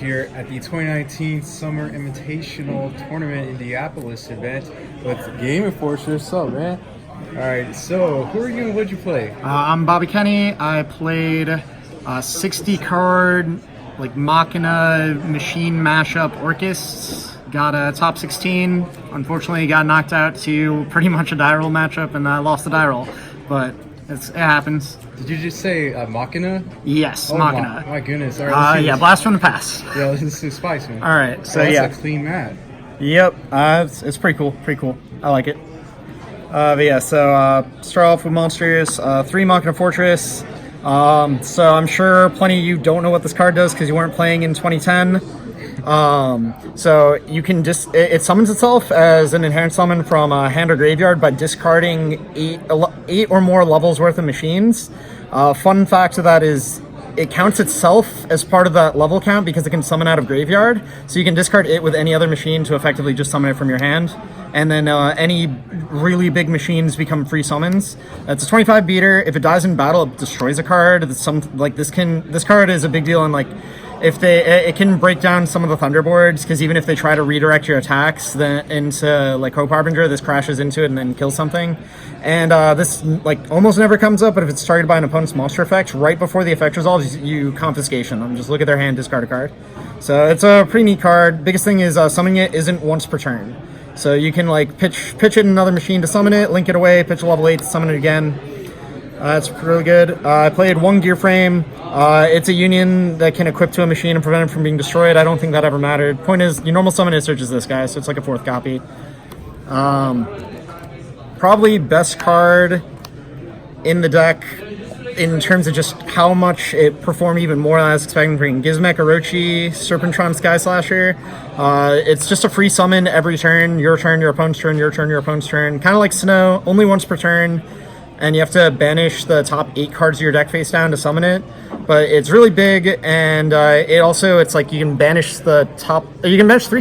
here at the 2019 Summer Invitational Tournament Indianapolis event with Game of Fortress. What's up, man? All right, so who are you and what'd you play? I'm Bobby Kenny. I played 60 card like Machina machine mashup Orcust. Got a top 16. Unfortunately, got knocked out to pretty much a die roll matchup and I lost the die roll, but it happens. Did you just say Machina? Yes, oh, Machina. My goodness. All right, yeah, blast from the past. Yeah, this is spice, man. All right, so that's yeah. a clean mat. Yep, it's pretty cool. Pretty cool. I like it. But yeah, so start off with monsters. 3 Machina Fortress. So I'm sure plenty of you don't know what this card does because you weren't playing in 2010. So you can just it summons itself as an inherent summon from hand or graveyard by discarding 8 or more levels worth of machines. Fun fact of that is it counts itself as part of that level count because it can summon out of graveyard. So you can discard it with any other machine to effectively just summon it from your hand. And then any really big machines become free summons. It's a 25 beater. If it dies in battle, it destroys a card. This card is a big deal in like it can break down some of the Thunderboards because even if they try to redirect your attacks into like Hope Harbinger, this crashes into it and then kills something. And this like almost never comes up, but if it's targeted by an opponent's monster effect, right before the effect resolves, you confiscation them. Just look at their hand, discard a card. So it's a pretty neat card. Biggest thing is summoning it isn't once per turn. So you can like pitch it in another machine to summon it, link it away, pitch a level 8 to summon it again. It's really good. I played 1 Gear Frame. It's a union that can equip to a machine and prevent it from being destroyed. I don't think that ever mattered. Point is, your normal summon it searches this guy, so it's like a 4th copy. Probably best card in the deck in terms of just how much it performed even more than I was expecting. Gizmek Orochi, Serpentron Sky Slasher. It's just a free summon every turn. Your turn, your opponent's turn, your turn, your opponent's turn. Kind of like Snow, only once per turn. And you have to banish the top 8 cards of your deck face down to summon it. But it's really big, and it's like you can banish 3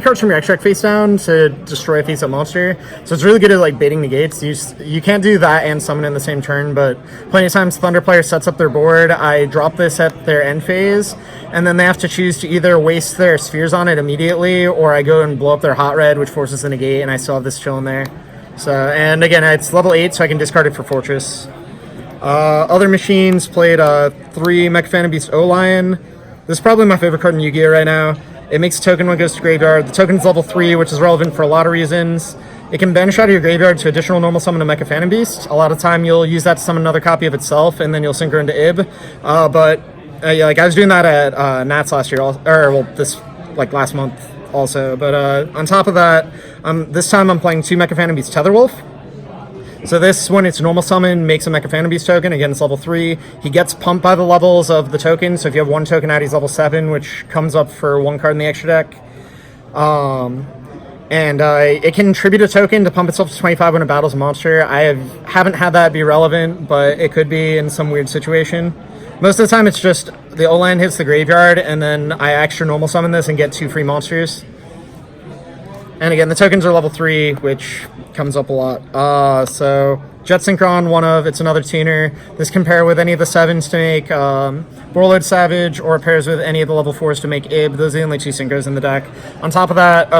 cards from your extract face down to destroy a face-up monster. So it's really good at like baiting the gates. You can't do that and summon in the same turn, but plenty of times Thunder player sets up their board. I drop this at their end phase, and then they have to choose to either waste their spheres on it immediately, or I go and blow up their hot red, which forces the negate, and I still have this chilling there. So, and again, it's level 8, so I can discard it for Fortress. Other machines played 3 Mech Phantom Beast O-Lion. This is probably my favorite card in Yu-Gi-Oh! Right now. It makes a token when it goes to graveyard. The token's level 3, which is relevant for a lot of reasons. It can banish out of your graveyard to additional normal summon a Mecha Phantom Beast. A lot of time you'll use that to summon another copy of itself, and then you'll sync her into Ib. Yeah, like I was doing that at Nats last year, last month. Also, but on top of that, this time I'm playing 2 Mecha Phantom Beast Tetherwolf. So this, when it's normal summon, makes a Mecha Phantom Beast token. Again, it's level 3. He gets pumped by the levels of the token. So if you have 1 token out, he's level 7, which comes up for 1 card in the extra deck. It can tribute a token to pump itself to 25 when it battles a monster. I haven't had that be relevant, but it could be in some weird situation. Most of the time, it's just the O-Land hits the graveyard, and then I extra normal summon this and get 2 free monsters. And again, the tokens are level 3, which comes up a lot. So Jet Synchron, it's another tuner. This can pair with any of the 7s to make Warlord Savage, or it pairs with any of the level 4s to make Ib. Those are the only 2 synchros in the deck. On top of that,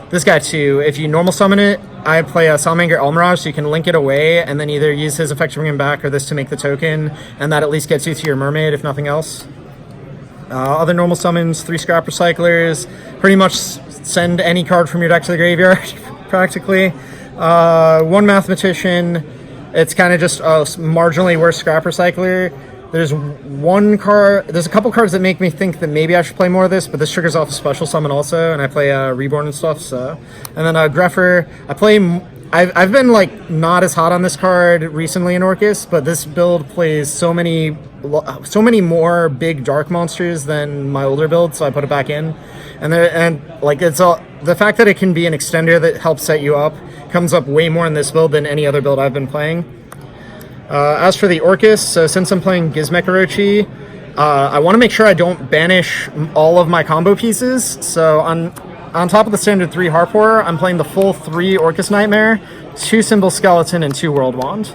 this guy too. If you normal summon it, I play a Salamander Elmirage, so you can link it away and then either use his effect to bring him back or this to make the token, and that at least gets you to your Mermaid, if nothing else. Other normal summons, 3 Scrap Recyclers, pretty much send any card from your deck to the graveyard, practically. 1 Mathematician, it's kind of just a marginally worse Scrap Recycler. There's a couple cards that make me think that maybe I should play more of this, but this triggers off a special summon also, and I play Reborn and stuff, so. And then Greffer, I've been like not as hot on this card recently in Orcust, but this build plays so many more big dark monsters than my older build, so I put it back in. The fact that it can be an extender that helps set you up comes up way more in this build than any other build I've been playing. As for the Orcust, so since I'm playing Gizmek Orochi, I want to make sure I don't banish all of my combo pieces. So on top of the standard 3 Harp Horror, I'm playing the full 3 Orcust Nightmare, 2 Symbol Skeleton, and 2 World Wand.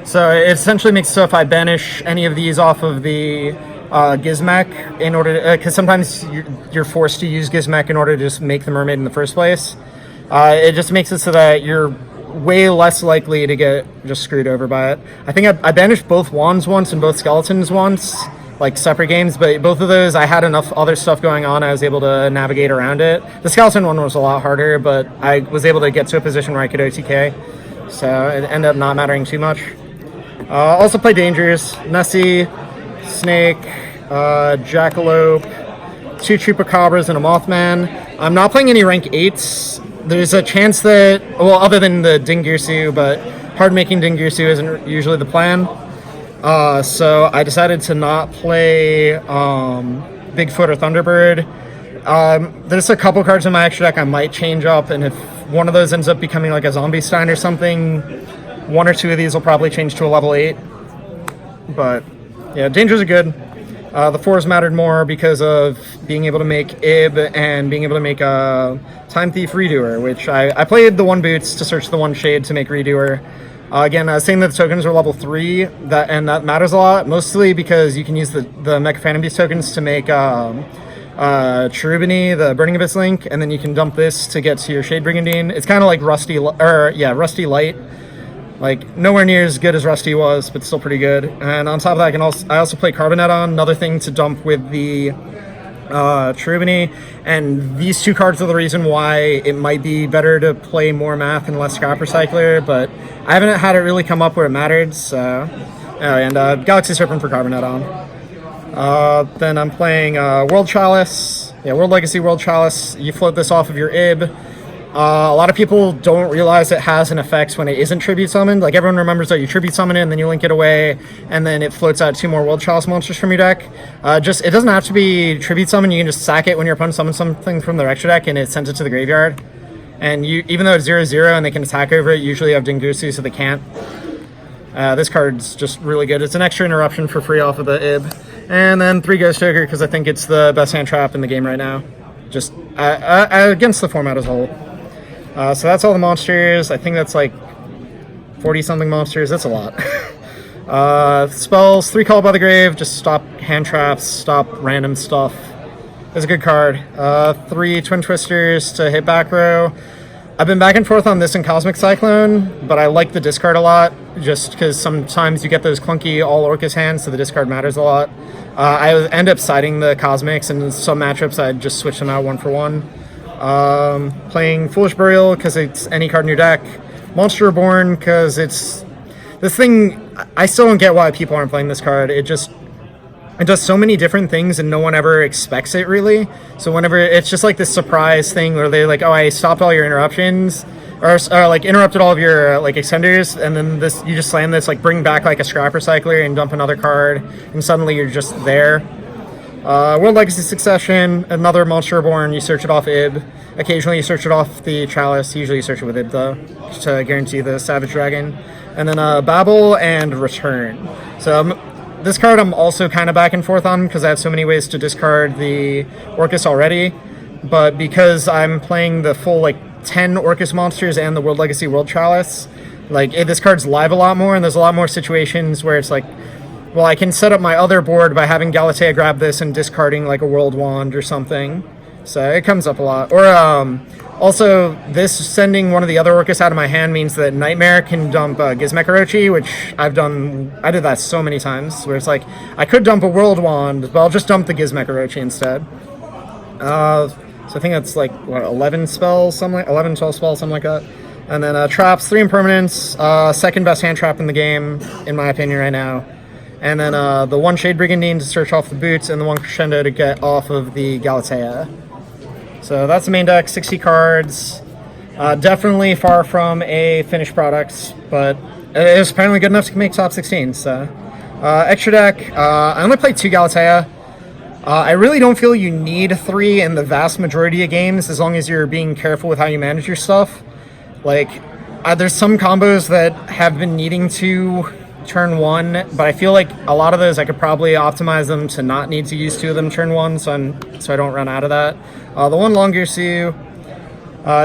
So it essentially makes it so if I banish any of these off of the Gizmech in order to, because sometimes you're forced to use Gizmech in order to just make the mermaid in the first place. It just makes it so that you're way less likely to get just screwed over by it. I think I banished both wands once and both skeletons once, like separate games, but both of those I had enough other stuff going on I was able to navigate around it. The skeleton one was a lot harder, but I was able to get to a position where I could OTK, so it ended up not mattering too much. Also play Dangers, Nessie, Snake, Jackalope, 2 Chupacabras, and a Mothman. I'm not playing any rank 8s. There's a chance that, well, other than the Dingirsu, but hard making Dingirsu isn't usually the plan. So I decided to not play Bigfoot or Thunderbird. There's a couple cards in my extra deck I might change up, and if one of those ends up becoming like a Zombie Stein or something, 1 or 2 of these will probably change to a level 8. But yeah, Dangers are good. The 4s mattered more because of being able to make Ib and being able to make a Time Thief Redoer, which I played the 1 Boots to search the 1 Shade to make Redoer. Again, I was saying that the tokens are level 3, and that matters a lot, mostly because you can use the Mecha Phantom Beast tokens to make Cherubini, the Burning Abyss link, and then you can dump this to get to your Shade Brigandine. It's kind of like Rusty Light. Like, nowhere near as good as Rusty was, but still pretty good. And on top of that, I also play Carboneton, another thing to dump with the Cherubini. And these 2 cards are the reason why it might be better to play more Math and less Scrap Recycler, but I haven't had it really come up where it mattered, so... Anyway, and Galaxy Serpent for Carboneton. Then I'm playing World Chalice. Yeah, World Legacy World Chalice. You float this off of your Ib. A lot of people don't realize it has an effect when it isn't tribute summoned. Like, everyone remembers that you tribute summon it and then you link it away, and then it floats out 2 more World Chalice monsters from your deck. It doesn't have to be tribute summon. You can just sack it when your opponent summons something from their extra deck and it sends it to the graveyard. And even though it's 0/0 and they can attack over it, usually you have Dingirsu, so they can't. This card's just really good. It's an extra interruption for free off of the Ib. And then 3 Ghost Toker, because I think it's the best hand trap in the game right now. Just against the format as a whole. So that's all the monsters. I think that's like 40-something monsters. That's a lot. Spells, 3 Call by the Grave, just stop hand traps, stop random stuff. That's a good card. 3 Twin Twisters to hit back row. I've been back and forth on this and Cosmic Cyclone, but I like the discard a lot, just because sometimes you get those clunky all Orcust hands, so the discard matters a lot. I end up siding the Cosmics, and in some matchups I'd just switch them out 1 for 1. Playing Foolish Burial because it's any card in your deck. Monster Reborn because it's this thing. I still don't get why people aren't playing this card. It does so many different things and no one ever expects it really. So whenever it's just like this surprise thing where they're like, oh, I stopped all your interruptions or like interrupted all of your like extenders, and then this you just slam this, like bring back like a Scrap Recycler and dump another card, and suddenly you're just there. World Legacy Succession, another Monster Reborn, you search it off Ib. Occasionally you search it off the Chalice, usually you search it with Ib though, to guarantee the Savage Dragon. And then Babel and Return. So this card I'm also kind of back and forth on because I have so many ways to discard the Orcust already. But because I'm playing the full like 10 Orcust monsters and the World Legacy World Chalice, like this card's live a lot more, and there's a lot more situations where it's like, well, I can set up my other board by having Galatea grab this and discarding like a World Wand or something. So it comes up a lot. Or also, this sending one of the other Orcus out of my hand means that Nightmare can dump Gizmech Orochi, which I did that so many times, where it's like, I could dump a World Wand, but I'll just dump the Gizmech Orochi instead. So I think that's like, what, 11 spells, 11, 12 spells, something like that. And then traps, 3 impermanents, second best hand trap in the game, in my opinion right now. And then the 1 Shade Brigandine to search off the boots, and the 1 Crescendo to get off of the Galatea. So that's the main deck, 60 cards. Definitely far from a finished product, but it was apparently good enough to make top 16. So extra deck, I only played 2 Galatea. I really don't feel you need 3 in the vast majority of games, as long as you're being careful with how you manage your stuff. Like, there's some combos that have been needing to turn 1, but I feel like a lot of those I could probably optimize them to not need to use 2 of them turn 1, so I don't run out of that. The 1 Longirsu,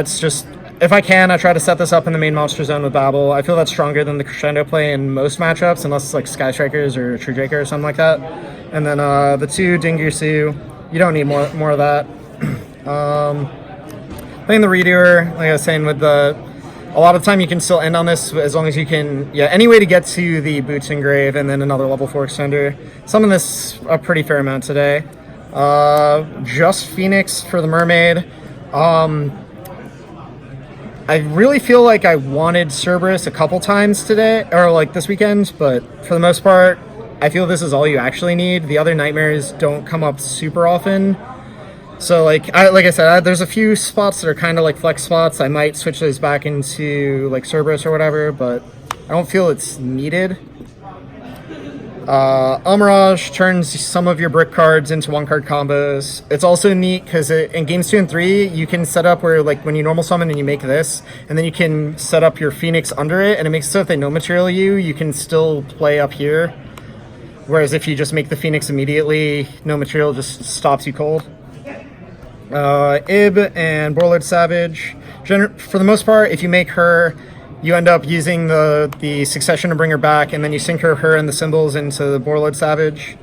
it's just if I can, I try to set this up in the main monster zone with Babel. I feel that's stronger than the Crescendo play in most matchups, unless it's like Sky Strikers or True Draker or something like that. And then the 2 Dingirsu, you don't need more of that. Playing the Redoer, like I was saying, with a lot of time you can still end on this as long as you can, any way to get to the Boots Engrave and then another level 4 extender. Some of this a pretty fair amount today. Just Phoenix for the Mermaid. I really feel like I wanted Cerberus a couple times today, or like this weekend, but for the most part, I feel this is all you actually need. The other nightmares don't come up super often. So like I said, there's a few spots that are kind of like flex spots. I might switch those back into like Cerberus or whatever, but I don't feel it's needed. Amaraj turns some of your brick cards into 1-card combos. It's also neat because in games 2 and 3, you can set up where like when you normal summon and you make this, and then you can set up your Phoenix under it, and it makes it so if they no material you can still play up here. Whereas if you just make the Phoenix immediately, no material just stops you cold. Ib and Borlord Savage. For the most part, if you make her, you end up using the succession to bring her back, and then you sync her and the symbols into the Borlord Savage.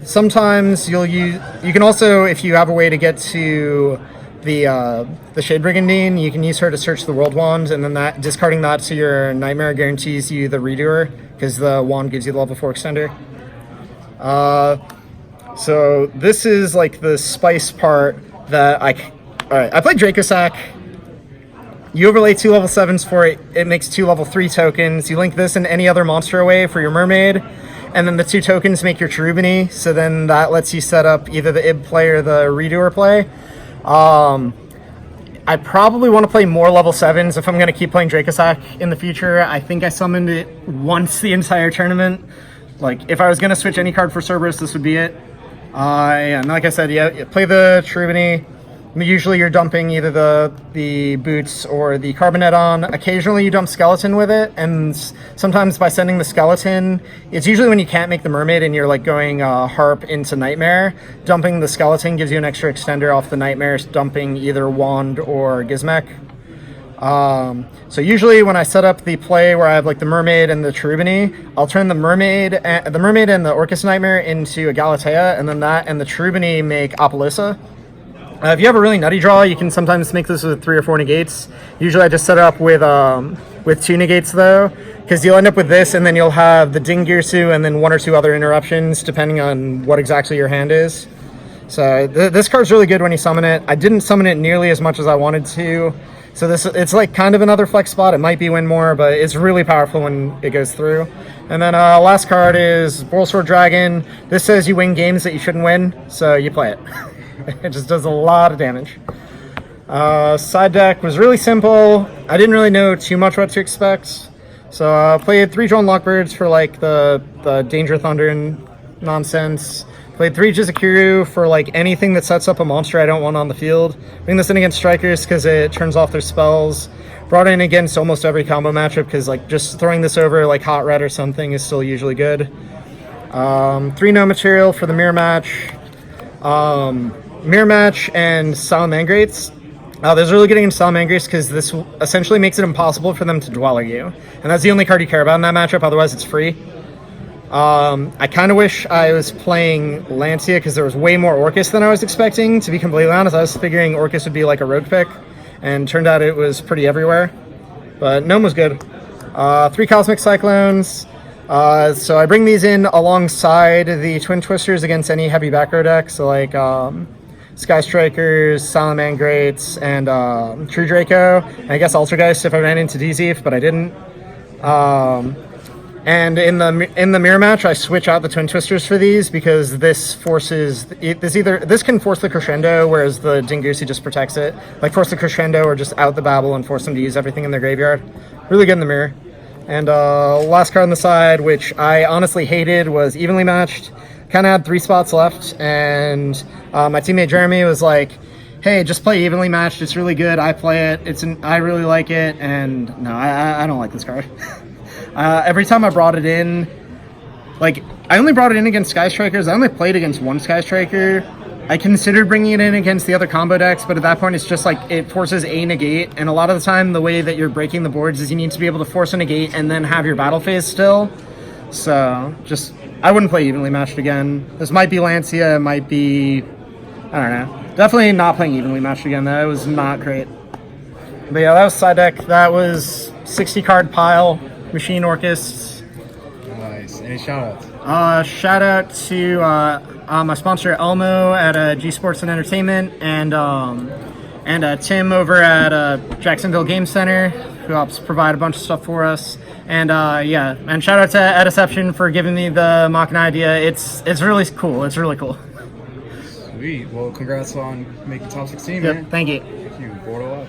Sometimes you can also, if you have a way to get to the Shade Brigandine, you can use her to search the World Wand, and then discarding that to your Nightmare guarantees you the Redoer, because the wand gives you the level 4 extender. So this is like the spice part that Alright, I played Dracosac. You overlay 2 level 7s for it. It makes 2 level 3 tokens. You link this and any other monster away for your Mermaid. And then the 2 tokens make your Cherubini. So then that lets you set up either the Ib play or the Redoer play. I probably want to play more level 7s if I'm going to keep playing Dracosac in the future. I think I summoned it once the entire tournament. Like, if I was going to switch any card for Cerberus, this would be it. And like I said, play the Cherubini. Usually you're dumping either the Boots or the Carbonet on. Occasionally you dump Skeleton with it, and sometimes by sending the Skeleton, it's usually when you can't make the Mermaid and you're like going Harp into Nightmare. Dumping the Skeleton gives you an extra extender off the Nightmare, dumping either Wand or Gizmek. So usually when I set up the play where I have like the Mermaid and the Cherubini, I'll turn the Mermaid and the Orcust Nightmare into a Galatea, and then that and the Cherubini make Apollousa. If you have a really nutty draw, you can sometimes make this with 3 or 4 negates. Usually I just set it up with 2 negates though, because you'll end up with this, and then you'll have the Dingirsu and then 1 or 2 other interruptions depending on what exactly your hand is. So this card's really good when you summon it. I didn't summon it nearly as much as I wanted to, so it's like kind of another flex spot. It might be win more, but it's really powerful when it goes through. And then last card is Borlsword Dragon. This says you win games that you shouldn't win, so you play it. It just does a lot of damage. Side deck was really simple. I didn't really know too much what to expect. So I played 3 Drawn Lockbirds for like the Danger Thunder and nonsense. Played 3 Jizakuru for like anything that sets up a monster I don't want on the field. Bring this in against Strikers because it turns off their spells. Brought it in against almost every combo matchup because like just throwing this over like Hot Red or something is still usually good. 3 no material for the mirror match. Mirror Match and Salamangrates. There's really getting into Salamangrates because this essentially makes it impossible for them to Dweller you. And that's the only card you care about in that matchup, otherwise it's free. I kind of wish I was playing Lancia because there was way more Orcust than I was expecting, to be completely honest. I was figuring Orcust would be like a rogue pick, and turned out it was pretty everywhere. But Gnome was good. 3 Cosmic Cyclones. So I bring these in alongside the Twin Twisters against any heavy back row deck, so like Sky Strikers, Salamangrates, and True Draco, and I guess Altergeist if I ran into DZ, but I didn't. And in the mirror match, I switch out the Twin Twisters for these because this forces this can force the Crescendo, whereas the Dingirsu just protects it. Like force the Crescendo or just out the Babel and force them to use everything in their graveyard. Really good in the mirror. And last card on the side, which I honestly hated, was Evenly Matched. Kind of had 3 spots left, and my teammate Jeremy was like, hey, just play Evenly Matched, it's really good, I play it, I really like it, and no, I don't like this card. Every time I brought it in, like, I only brought it in against Sky Strikers, I only played against 1 Sky Striker. I considered bringing it in against the other combo decks, but at that point it's just like it forces a negate, and a lot of the time the way that you're breaking the boards is you need to be able to force a negate and then have your battle phase still. So just I wouldn't play evenly matched again. This might be Lancia, it might be, I don't know. Definitely not playing evenly matched again. That was not great. But yeah, that was side deck. That was 60 card pile, Machine Orcust. Nice. Any shout outs? Shout out to my sponsor Elmo at G Sports and Entertainment, and Tim over at Jacksonville Game Center, who helps provide a bunch of stuff for us. And yeah, and shout out to Ediception for giving me the Machina idea. It's really cool. It's really cool. Sweet. Well, congrats on making top 16, Yep, man. thank you. Thank you. Board a lot.